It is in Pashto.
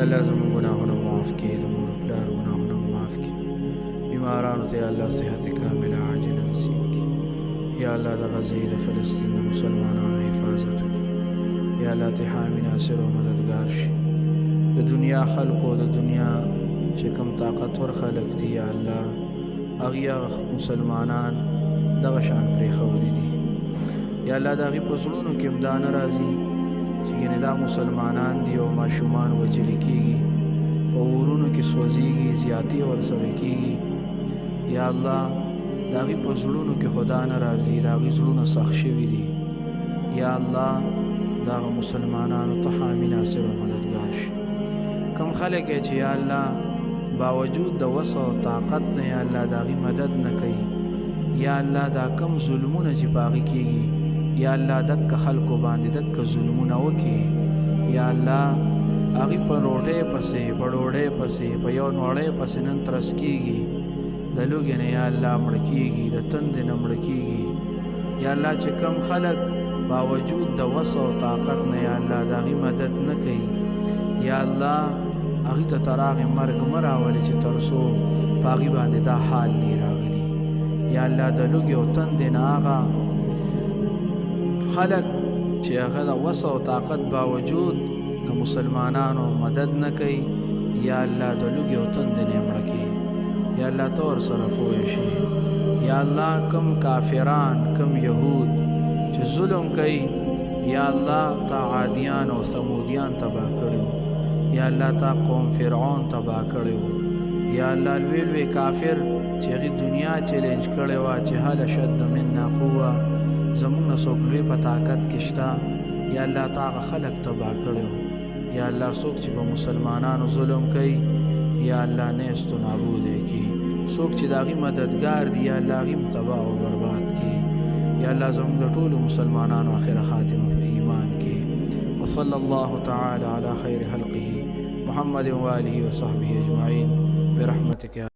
الله زموږ ګناهونه معاف کړي، د مور پلار ګناهونه معاف کړي، بیمارانو ته یا الله صحت کامله عاجله نصیب کړي. یا الله د غزې د فلسطین د مسلمانانو حفاظت وکړي. یا الله ته حامی ناصر او مددگار شي. د دنیا خلکو د دنیا چې کوم طاقتور خلک دي یا الله هغه مسلمانان دغه شان پرېښودي دي. یا الله د هغې په زړونو کې هم دا نه راځي چې ګینې دا مسلمانان دي او ماشومان وژلې کېږي، په اورونو کې سوځېږي، زیاتې ورسره کېږي. یا الله د هغې په زړونو کې خدا نه راځي، د هغې زړونه سخت شوي دي. یا الله دغه مسلمانانو ته حامی ناصر او مددگار شي. کم خلک چې یا الله باوجود د وس او طاقت نه یا الله د هغې مدد نه کوي، یا الله دا کم ظلمونه چې په هغې کېږي یا الله دکه خلکو باندې دکه ظلمونه وکړي. یا الله هغې په روټۍ پسې په ډوډۍ پسې په یو نوړۍ پسې نن ترس کېږي، د لوږې نه یا الله مړه کېږي، د تندې نه مړه کېږي. یا الله چې کم خلک باوجود د وس او طاقت نه یا الله د هغې مدد نه کوي، یا الله هغې ته تر هغې مرګ مه راولې چې تر څو په هغې باندې دا حال نه راغلي. یا الله د لوږې او تندې نه هغه خلک چې هغه د وس او طاقت باوجود د مسلمانانو مدد نه کوي، یا الله د لوږې او تندې نه مړه کړي. یا الله ته ورسره پوه شي. یا الله کم کافران کم یهود چې ظلم کوي، یا الله تا عادیان او ثمودیان تباه کړي، یا الله تا قوم فرعون تباه کړي. یا الله لوی لوی کافر چې هغې دنیا چیلنج کړې وه چې هل اشد منا قوه، زموږ نه څوک لوی په طاقت کې شته، یا الله تا هغه خلک تباه کړي. یا الله څوک چې په مسلمانانو ظلم کوي یا الله نیست و نابود یې کړي، څوک چې د هغې مددګار دي یا الله هغې تباه او برباد کړي. یا الله زموږ د ټولو مسلمانانو آخره خاتمه په ایمان کې. وصلی الله تعالی علی خیر خلقه محمد و آله و صحبه اجمعین برحمتک.